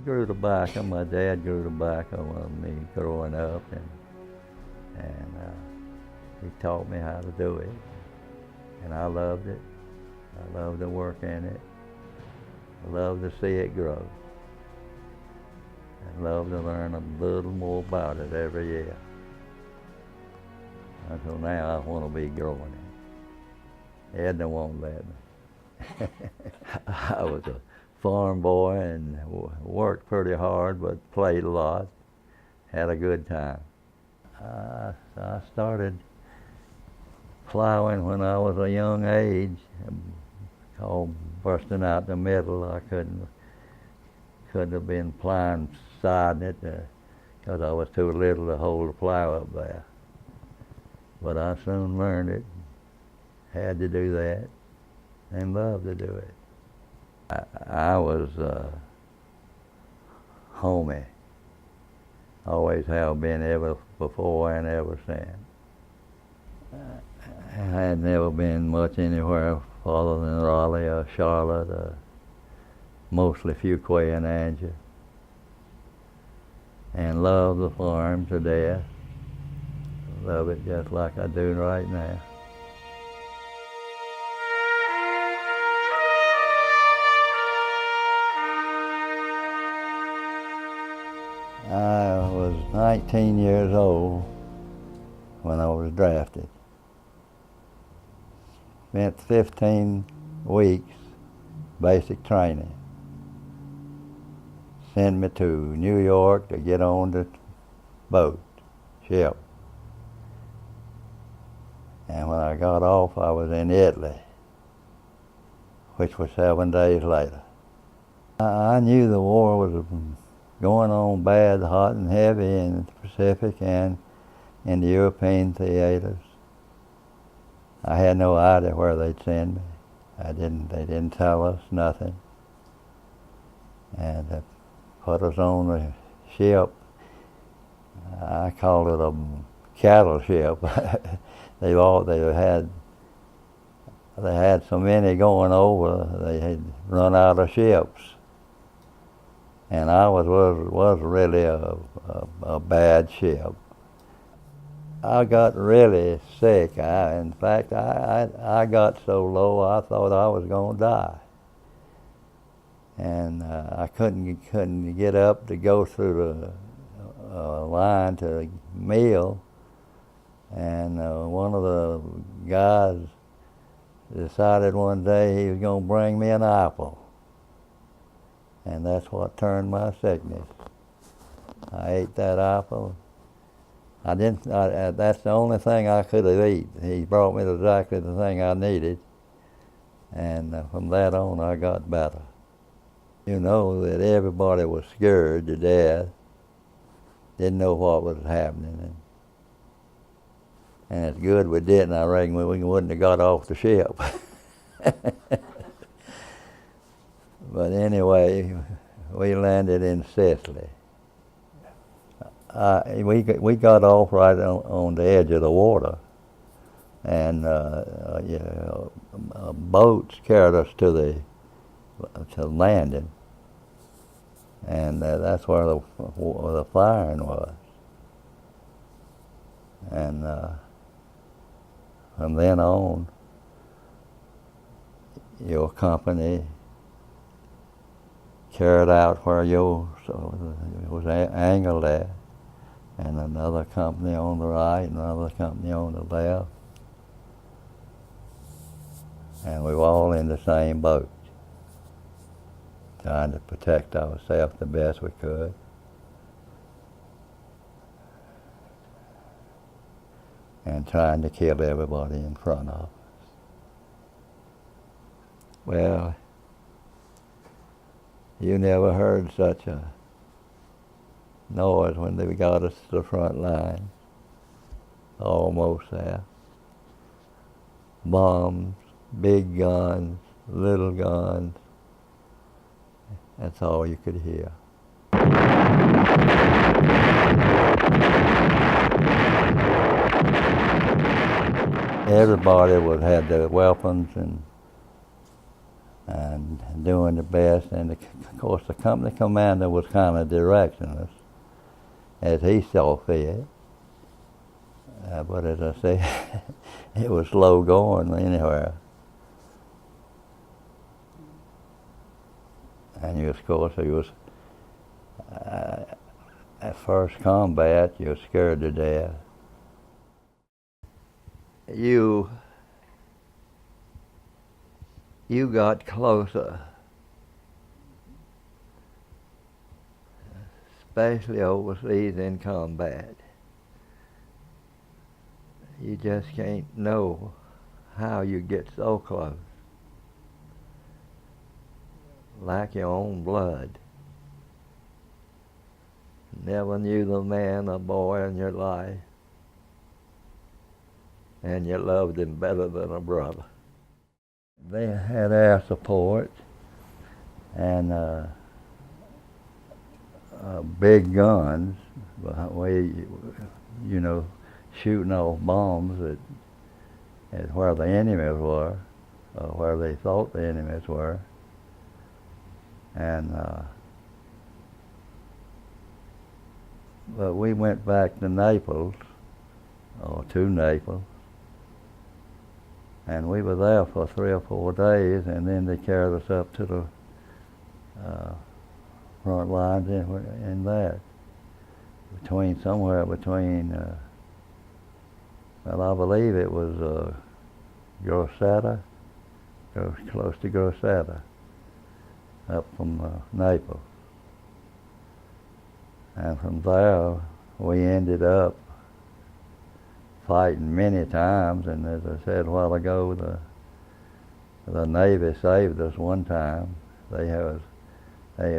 grew tobacco. My dad grew tobacco with me growing up, and he taught me how to do it, and I loved it. I loved to work in it. I loved to see it grow. I loved to learn a little more about it every year. Until now, I want to be growing it. Edna won't let me. I was a farm boy and worked pretty hard, but played a lot. Had a good time. I started plowing when I was a young age. Called bursting out the middle. I couldn't have been plowing siding it because I was too little to hold the plow up there. But I soon learned it. Had to do that, and loved to do it. I was homey. Always have been ever before and ever since. I had never been much anywhere farther than Raleigh or Charlotte, mostly Fuquay and Angier. And love the farm to death. Love it just like I do right now. I was 19 years old when I was drafted. Spent 15 weeks basic training. Sent me to New York to get on the boat, ship. And when I got off, I was in Italy, which was 7 days later. I knew the war was going on bad, hot and heavy in the Pacific and in the European theaters. I had no idea where they'd send me. They didn't tell us nothing. And they put us on the ship. I called it a cattle ship. They had so many going over, they had run out of ships. And I was really a bad ship. I got really sick. In fact, I got so low I thought I was going to die. And I couldn't get up to go through the line to the meal. And one of the guys decided one day he was going to bring me an apple. And that's what turned my sickness. I ate that apple. That's the only thing I could have eaten. He brought me exactly the thing I needed. And from that on, I got better. You know that everybody was scared to death. Didn't know what was happening. And it's good we didn't. I reckon we wouldn't have got off the ship. But anyway, we landed in Sicily. We got off right on the edge of the water, and boats carried us to the landing, and that's where the firing was. And from then on, your company carried out where yours was angled at, and another company on the right, another company on the left, and we were all in the same boat, trying to protect ourselves the best we could. And trying to kill everybody in front of us. Well, you never heard such a noise when they got us to the front line. Almost there. Bombs, big guns, little guns. That's all you could hear. Everybody had their weapons, and and doing the best. And of course, the company commander was kind of directing us as he saw fit. But as I say, it was slow going anywhere. And of course, he was at first combat, you're scared to death. You got closer, especially overseas in combat. You just can't know how you get so close. Like your own blood. Never knew the man or boy in your life, and you loved him better than a brother. They had air support and big guns, shooting off bombs at where the enemies were, or where they thought the enemies were. And but we went back to Naples, or to Naples, and we were there for 3 or 4 days, and then they carried us up to the front lines in that. Somewhere between, well, I believe it was Grosseto, close to Grosseto, up from Naples. And from there, we ended up fighting many times, and as I said a while ago, the Navy saved us one time. They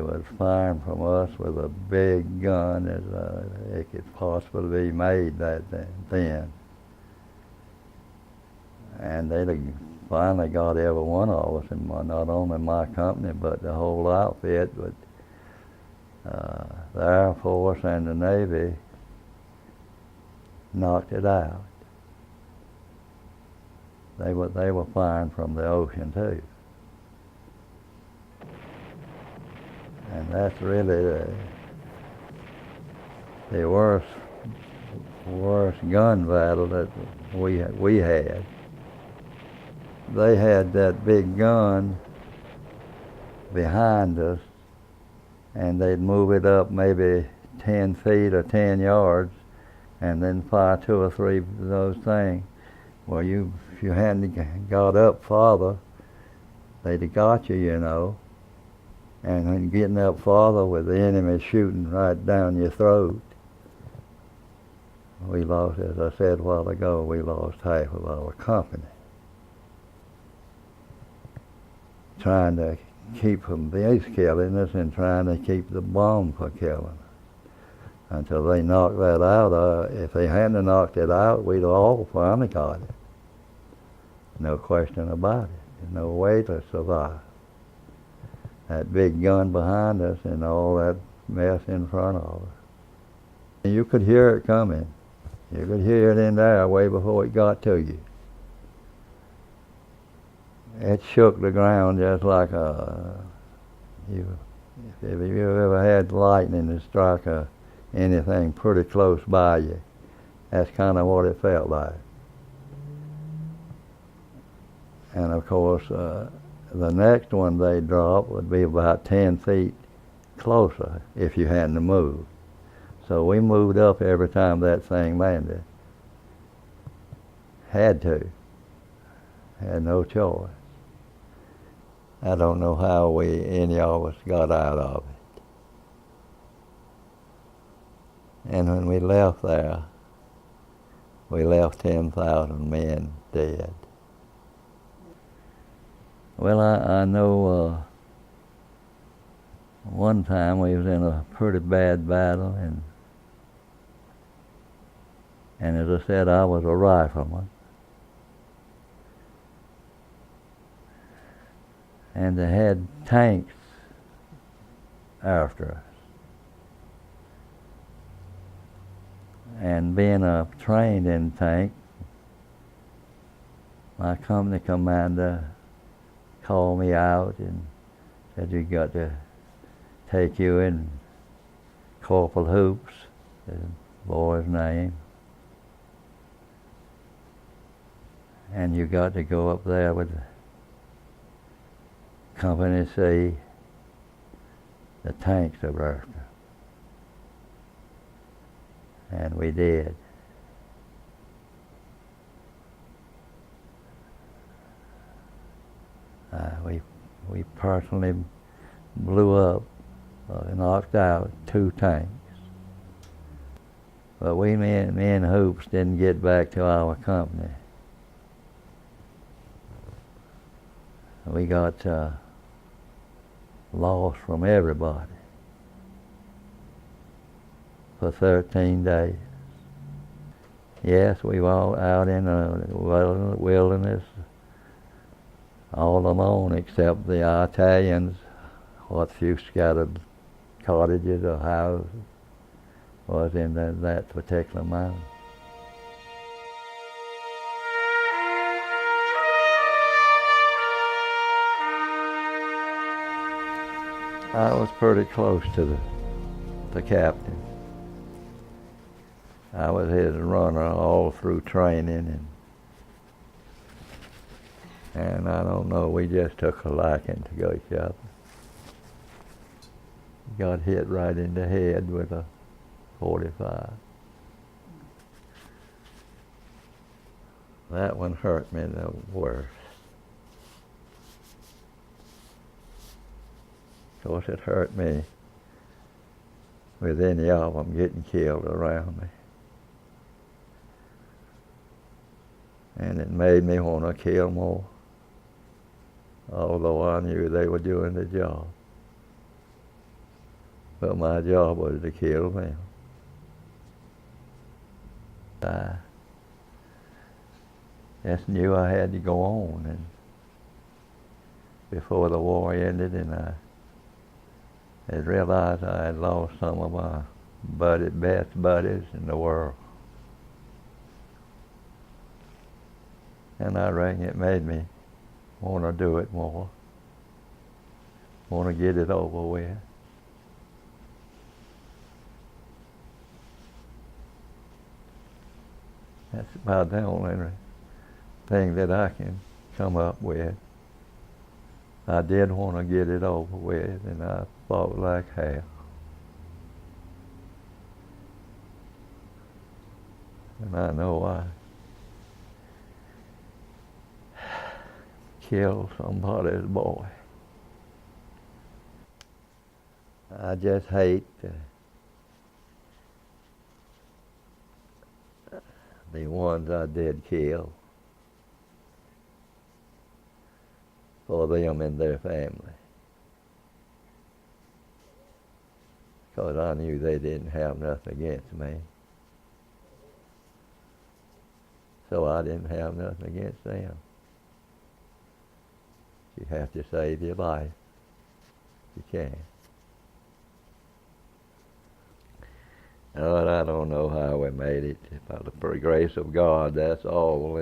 was firing from us with a big gun as it could possibly be made then. And they finally got every one of us, and not only my company, but the whole outfit. But the Air Force and the Navy knocked it out. They were firing from the ocean too. And that's really the worst gun battle that we had. They had that big gun behind us, and they'd move it up maybe 10 feet or 10 yards, and then fire 2 or 3 of those things. Well, if you hadn't got up farther, they'd have got you, And when getting up farther with the enemy shooting right down your throat, we lost, as I said a while ago, we lost half of our company. Trying to keep from these killing us and trying to keep the bomb from killing us. Until they knocked that out, if they hadn't knocked it out, we'd all finally got it. No question about it. There's no way to survive. That big gun behind us and all that mess in front of us. And you could hear it coming. You could hear it in there way before it got to you. It shook the ground just like if you ever had lightning that struck anything pretty close by you, that's kind of what it felt like. And of course, the next one they dropped would be about 10 feet closer if you hadn't moved. So we moved up every time that thing landed. Had to. Had no choice. I don't know how any of us got out of it. And when we left there, we left 10,000 men dead. Well, I know one time we was in a pretty bad battle, and as I said, I was a rifleman. And they had tanks after us. And being trained in tank, my company commander called me out and said, you got to take you in Corporal Hoops, the boy's name, and you got to go up there with Company C. The tanks are bursting. And we did. We personally blew up, knocked out 2 tanks. But me and Hoops didn't get back to our company. We got lost from everybody for 13 days. Yes, we were all out in the wilderness, all alone except the Italians, what few scattered cottages or houses was in that particular mountain. I was pretty close to the captain. I was his runner all through training, and I don't know, we just took a liking to each other. Got hit right in the head with a .45. That one hurt me the worst. Of course, it hurt me with any of them getting killed around me. And it made me want to kill more, although I knew they were doing the job. But my job was to kill them. I just knew I had to go on, and before the war ended, and I had realized I had lost some of my best buddies in the world. And I reckon it made me want to do it more, want to get it over with. That's about the only thing that I can come up with. I did want to get it over with, and I fought like hell. And I know I killed somebody's boy. I just hate the ones I did kill for them and their family, because I knew they didn't have nothing against me. So I didn't have nothing against them. You have to save your life. You can. But I don't know how we made it. By the grace of God, that's all.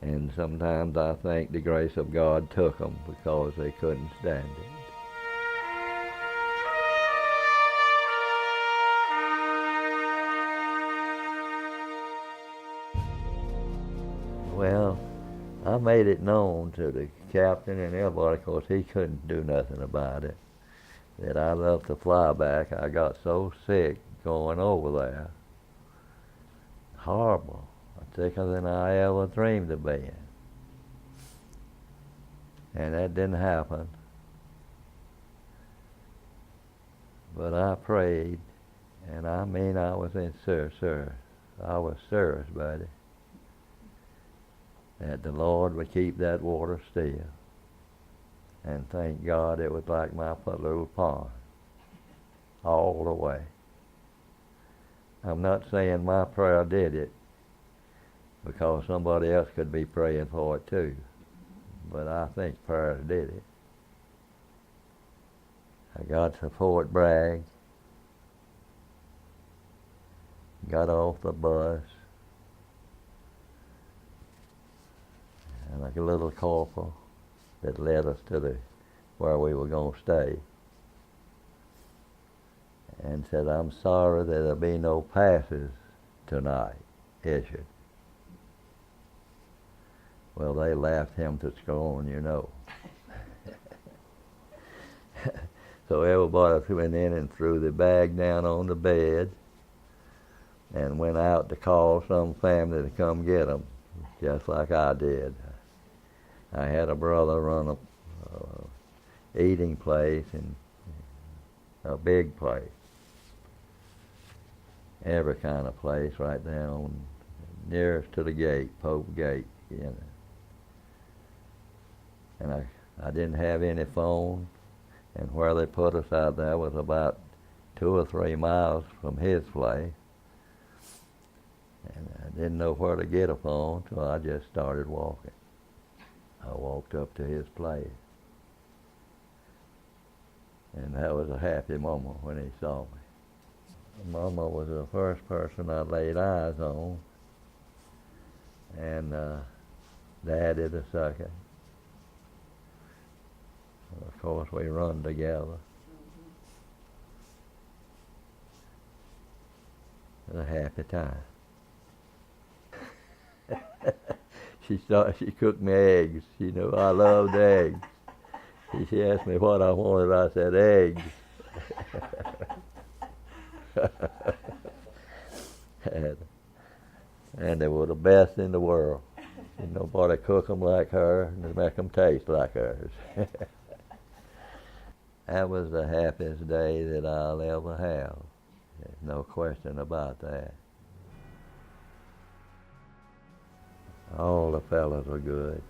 And sometimes I think the grace of God took them because they couldn't stand it. Well, I made it known to the captain and everybody, of course he couldn't do nothing about it, that I loved to fly back. I got so sick going over there. Horrible. Sicker than I ever dreamed of being. And that didn't happen. But I prayed, and I mean I was in service. I was serious, buddy. That the Lord would keep that water still. And thank God it was like my little pond, all the way. I'm not saying my prayer did it, because somebody else could be praying for it too. But I think prayer did it. I got to Fort Bragg, got off the bus, and like a little corporal that led us to where we were going to stay, and said, "I'm sorry that there'll be no passes tonight issued." Well, they laughed him to scorn, you know. So everybody went in and threw the bag down on the bed and went out to call some family to come get them, just like I did. I had a brother run a eating place, and a big place, every kind of place right down nearest to the gate, Pope Gate, you know. And I didn't have any phone, and where they put us out there was about 2 or 3 miles from his place. And I didn't know where to get a phone, so I just started walking. I walked up to his place. And that was a happy moment when he saw me. Mama was the first person I laid eyes on, and Daddy the second. Of course, we run together. It was a happy time. She cooked me eggs. She knew I loved eggs. She asked me what I wanted. I said eggs. and they were the best in the world. And nobody cook them like her, and they make them taste like hers. That was the happiest day that I'll ever have. There's no question about that. All the fellas were good.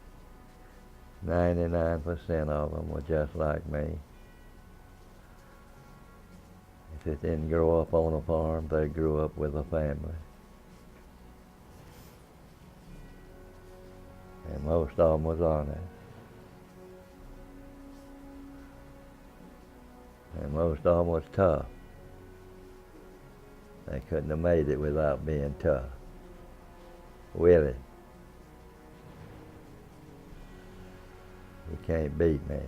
99% of them were just like me. If they didn't grow up on a farm, they grew up with a family. And most of them was honest. And most of them was tough. They couldn't have made it without being tough. Willie, you can't beat me.